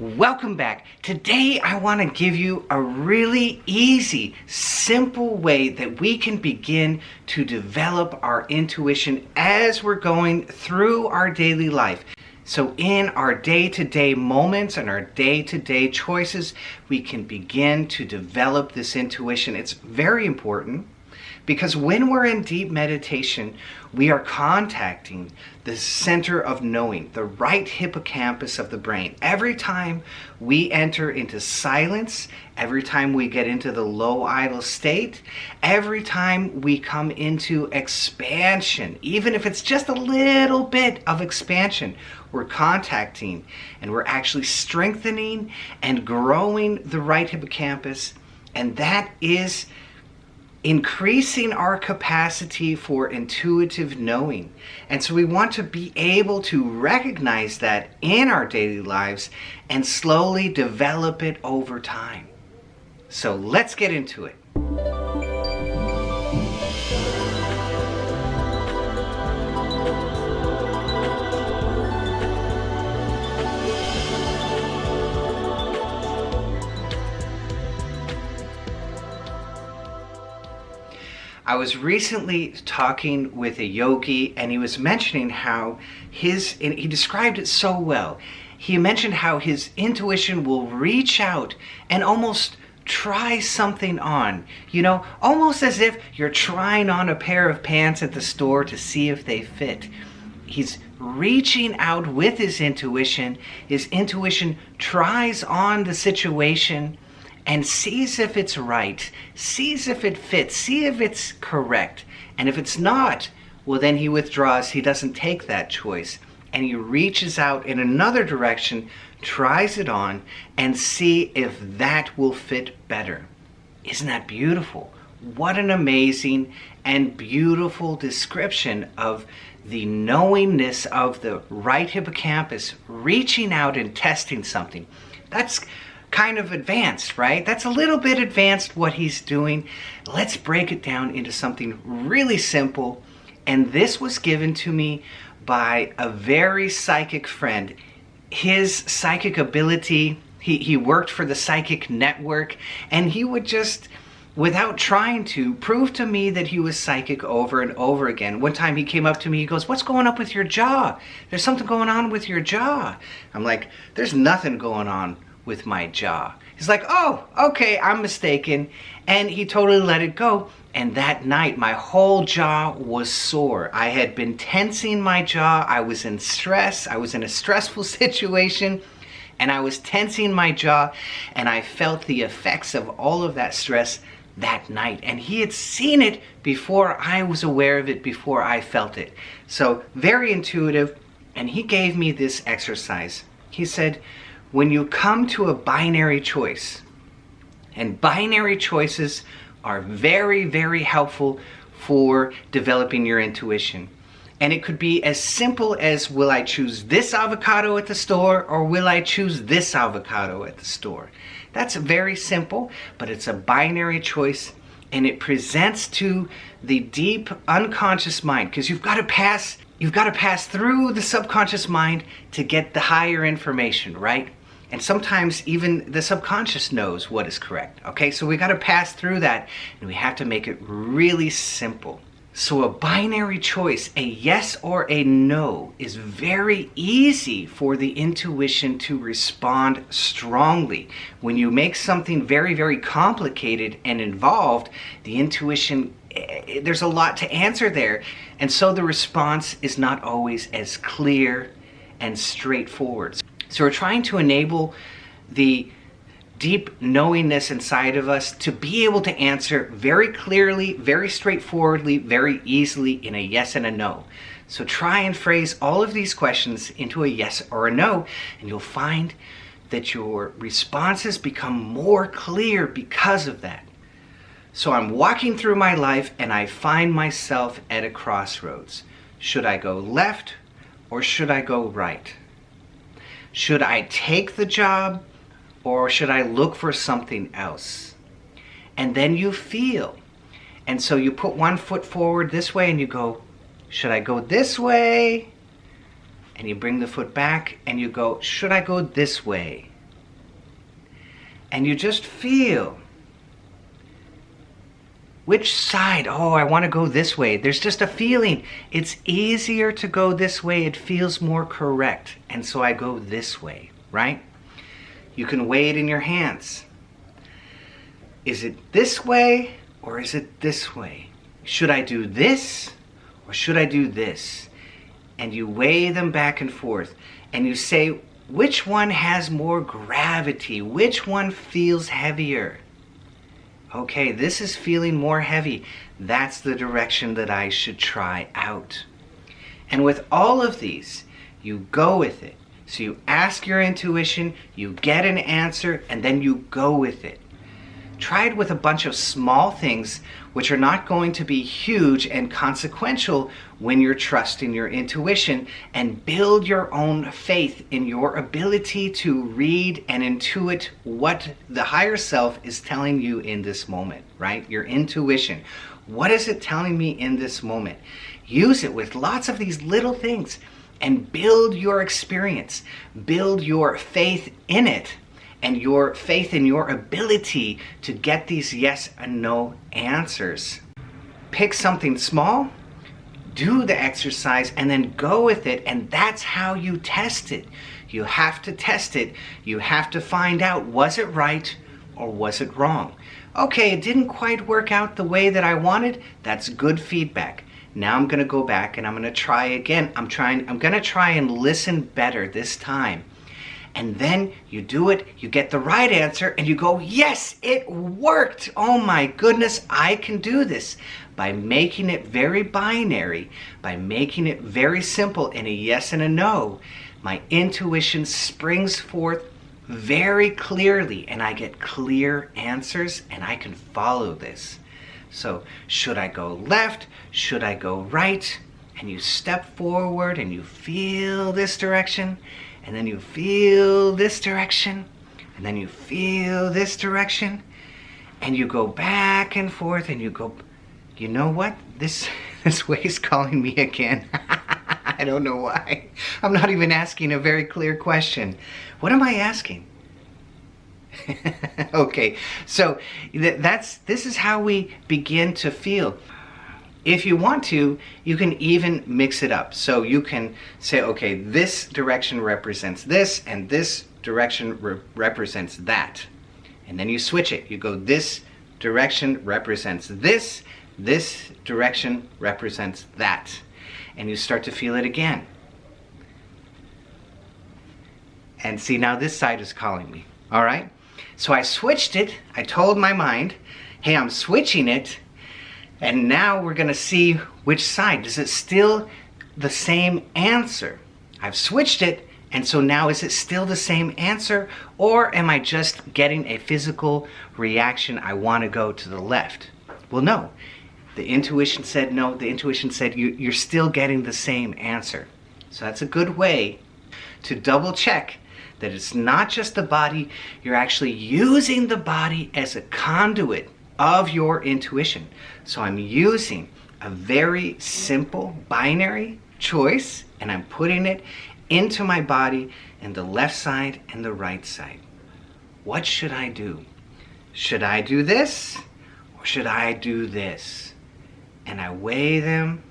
Welcome back. Today I want to give you a really easy, simple way that we can begin to develop our intuition as we're going through our daily life. So in our day-to-day moments and our day-to-day choices, we can begin to develop this intuition. It's very important because when we're in deep meditation, we are contacting the center of knowing, the right hippocampus of the brain. Every time we enter into silence, every time we get into the low idle state, every time we come into expansion, even if it's just a little bit of expansion, we're contacting and we're actually strengthening and growing the right hippocampus, and that is increasing our capacity for intuitive knowing. And so we want to be able to recognize that in our daily lives and slowly develop it over time. So let's get into it. I was recently talking with a yogi, and he was mentioning how and he described it so well. He mentioned how his intuition will reach out and almost try something on, almost as if you're trying on a pair of pants at the store to see if they fit. He's reaching out with his intuition. His intuition tries on the situation and sees if it's right, sees if it fits, see if it's correct. And if it's not, well, then he withdraws. He doesn't take that choice. And he reaches out in another direction, tries it on, and see if that will fit better. Isn't that beautiful? What an amazing and beautiful description of the knowingness of the right hippocampus reaching out and testing something. That's kind of advanced, right? That's a little bit advanced what he's doing. Let's break it down into something really simple. And this was given to me by a very psychic friend. His psychic ability, he worked for the Psychic Network, and he would just, without trying to, prove to me that he was psychic over and over again. One time he came up to me, he goes, "What's going on with your jaw? There's something going on with your jaw." I'm like, "There's nothing going on with my jaw." He's like, "Oh, okay, I'm mistaken." And he totally let it go. And that night, my whole jaw was sore. I had been tensing my jaw. I was in stress. I was in a stressful situation, and I was tensing my jaw, and I felt the effects of all of that stress that night. And he had seen it before I was aware of it, before I felt it. So very intuitive. And he gave me this exercise. He said, when you come to a binary choice, and binary choices are very, very helpful for developing your intuition. And it could be as simple as, will I choose this avocado at the store, or will I choose this avocado at the store? That's very simple, but it's a binary choice, and it presents to the deep unconscious mind, because you've got to pass through the subconscious mind to get the higher information, right? And sometimes even the subconscious knows what is correct, okay? So we got to pass through that, and we have to make it really simple. So a binary choice, a yes or a no, is very easy for the intuition to respond strongly. When you make something very, very complicated and involved, the intuition, there's a lot to answer there. And so the response is not always as clear and straightforward. So we're trying to enable the deep knowingness inside of us to be able to answer very clearly, very straightforwardly, very easily in a yes and a no. So try and phrase all of these questions into a yes or a no, and you'll find that your responses become more clear because of that. So I'm walking through my life and I find myself at a crossroads. Should I go left or should I go right? Should I take the job or should I look for something else? And then you feel. And so you put one foot forward this way and you go, should I go this way? And you bring the foot back and you go, should I go this way? and you just feel which side. Oh, I want to go this way. There's just a feeling. It's easier to go this way. It feels more correct. And so I go this way, right? You can weigh it in your hands. Is it this way or is it this way? Should I do this or should I do this? And you weigh them back and forth. And you say, which one has more gravity? Which one feels heavier? Okay, this is feeling more heavy. That's the direction that I should try out. And with all of these, you go with it. So you ask your intuition, you get an answer, and then you go with it. Try it with a bunch of small things which are not going to be huge and consequential when you're trusting your intuition, and build your own faith in your ability to read and intuit what the higher self is telling you in this moment, right? Your intuition. What is it telling me in this moment? Use it with lots of these little things and build your experience. Build your faith in it and your faith in your ability to get these yes and no answers. Pick something small, do the exercise, and then go with it, and that's how you test it. You have to test it. You have to find out, was it right or was it wrong? Okay, it didn't quite work out the way that I wanted. That's good feedback. Now I'm gonna go back and I'm gonna try again. I'm gonna try and listen better this time. And then you do it, you get the right answer, and you go, yes, it worked. Oh my goodness, I can do this. By making it very binary, by making it very simple in a yes and a no, my intuition springs forth very clearly, and I get clear answers, and I can follow this. So, should I go left? Should I go right? And you step forward and you feel this direction, and then you feel this direction, and then you feel this direction, and you go back and forth, and you go, you know what? This way is calling me again. I don't know why. I'm not even asking a very clear question. What am I asking? Okay, so this is how we begin to feel. If you want to, you can even mix it up. So you can say, okay, this direction represents this, and this direction represents that. And then you switch it. You go, this direction represents this, this direction represents that. And you start to feel it again. And see, now this side is calling me, all right? So I switched it. I told my mind, hey, I'm switching it. And now we're gonna see which side. Is it still the same answer? I've switched it, and so now is it still the same answer, or am I just getting a physical reaction? I wanna go to the left. Well, no. The intuition said no. The intuition said you're still getting the same answer. So that's a good way to double check that it's not just the body, you're actually using the body as a conduit of your intuition. So I'm using a very simple binary choice, and I'm putting it into my body in the left side and the right side. What should I do? Should I do this or should I do this? And I weigh them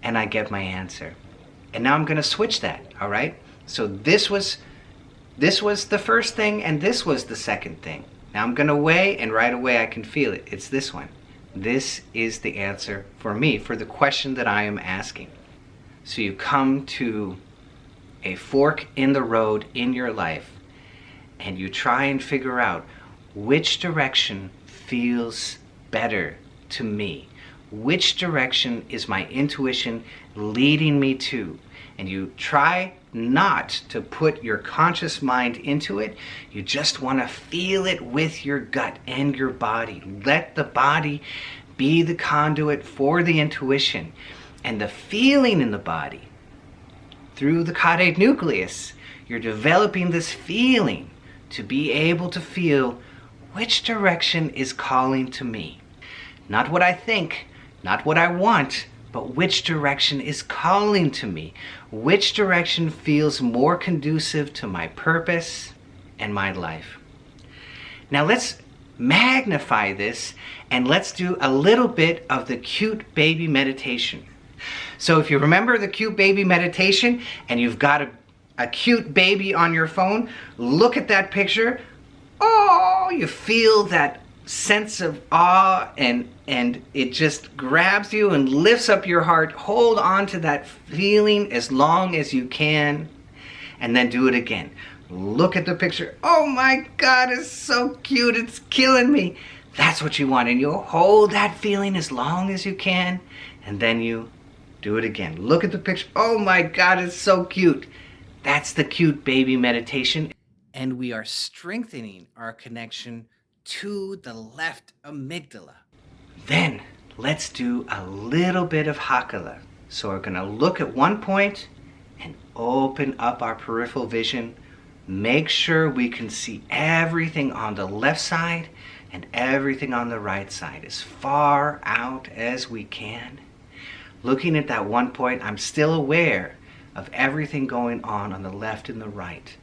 and I get my answer. And now I'm gonna switch that, all right? So this was the first thing, and this was the second thing. Now I'm gonna weigh, and right away I can feel it. It's this one. This is the answer for me, for the question that I am asking. So you come to a fork in the road in your life, and you try and figure out which direction feels better to me. Which direction is my intuition leading me to? And you try not to put your conscious mind into it. You just want to feel it with your gut and your body. Let the body be the conduit for the intuition. And the feeling in the body, through the caudate nucleus, you're developing this feeling to be able to feel which direction is calling to me. Not what I think, not what I want, but which direction is calling to me? Which direction feels more conducive to my purpose and my life? Now let's magnify this and let's do a little bit of the cute baby meditation. So if you remember the cute baby meditation and you've got a cute baby on your phone, look at that picture. Oh, you feel that sense of awe and it just grabs you and lifts up your heart. Hold on to that feeling as long as you can and then do it again. Look at the picture. Oh my God, it's so cute. It's killing me. That's what you want. And you hold that feeling as long as you can and then you do it again. Look at the picture. Oh my God, it's so cute. That's the cute baby meditation. And we are strengthening our connection to the left amygdala. Then let's do a little bit of hakala. So we're going to look at one point and open up our peripheral vision. Make sure we can see everything on the left side and everything on the right side as far out as we can. Looking at that one point, I'm still aware of everything going on the left and the right.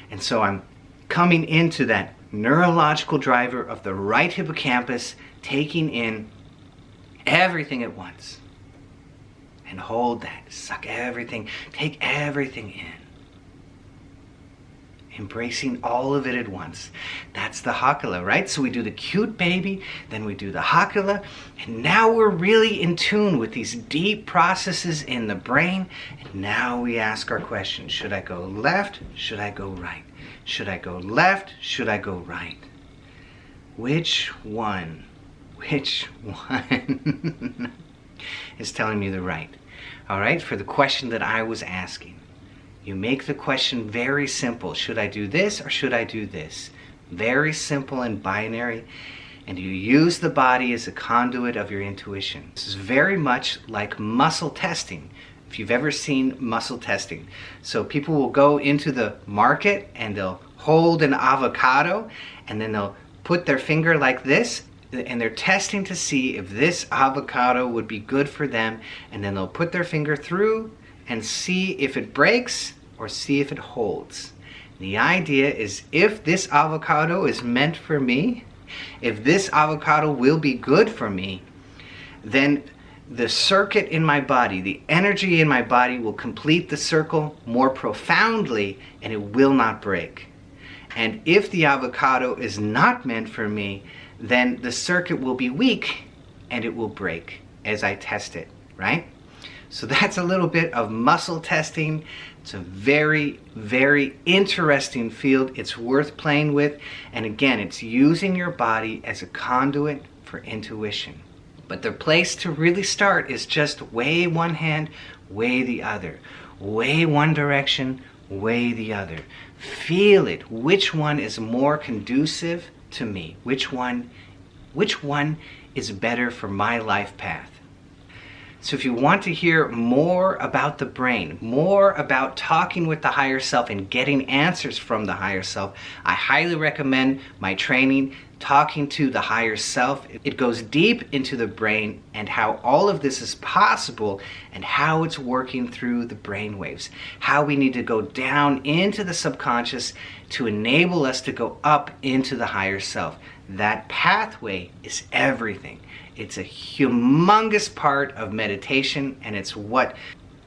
And so I'm coming into that neurological driver of the right hippocampus, taking in everything at once. And hold that, suck everything, take everything in. Embracing all of it at once. That's the hakala, right? So we do the cute baby, then we do the hakala, and now we're really in tune with these deep processes in the brain. And now we ask our question, should I go left? Should I go right? Should I go left? Should I go right? Which one is telling me the right? All right, for the question that I was asking. You make the question very simple. Should I do this or should I do this? Very simple and binary. And you use the body as a conduit of your intuition. This is very much like muscle testing. If you've ever seen muscle testing. So people will go into the market and they'll hold an avocado and then they'll put their finger like this and they're testing to see if this avocado would be good for them, and then they'll put their finger through and see if it breaks or see if it holds. The idea is, if this avocado is meant for me, if this avocado will be good for me, then the circuit in my body, the energy in my body will complete the circle more profoundly and it will not break. And if the avocado is not meant for me, then the circuit will be weak and it will break as I test it, right? So that's a little bit of muscle testing. It's a very, very interesting field. It's worth playing with. And again, it's using your body as a conduit for intuition. But the place to really start is just weigh one hand, weigh the other. Weigh one direction, weigh the other. Feel it. Which one is more conducive to me? Which one is better for my life path? So if you want to hear more about the brain, more about talking with the higher self and getting answers from the higher self, I highly recommend my training, Talking to the Higher Self. It goes deep into the brain and how all of this is possible and how it's working through the brain waves. How we need to go down into the subconscious to enable us to go up into the higher self. That pathway is everything. It's a humongous part of meditation, and it's what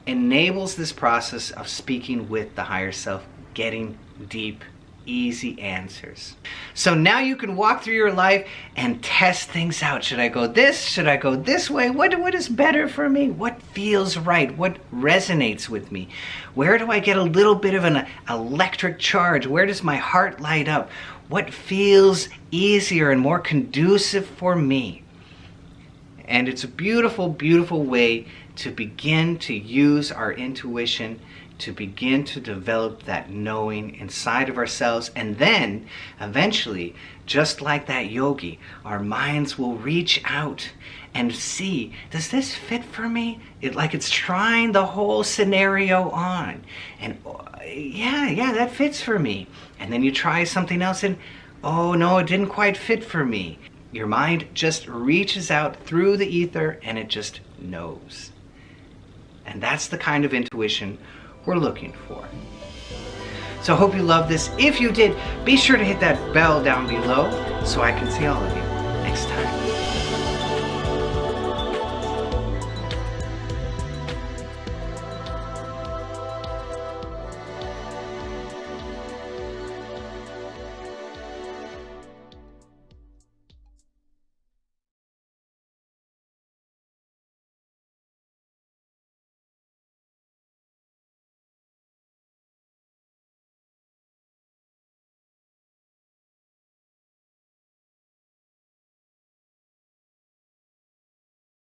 enables this process of speaking with the higher self, getting deep, easy answers. So now you can walk through your life and test things out. Should I go this? Should I go this way? What is better for me? What feels right? What resonates with me? Where do I get a little bit of an electric charge? Where does my heart light up? What feels easier and more conducive for me? And it's a beautiful, beautiful way to begin to use our intuition, to begin to develop that knowing inside of ourselves. And then, eventually, just like that yogi, our minds will reach out and see, does this fit for me? It's trying the whole scenario on. And yeah, that fits for me. And then you try something else and, oh no, it didn't quite fit for me. Your mind just reaches out through the ether and it just knows. And that's the kind of intuition we're looking for. So I hope you loved this. If you did, be sure to hit that bell down below so I can see all of you next time.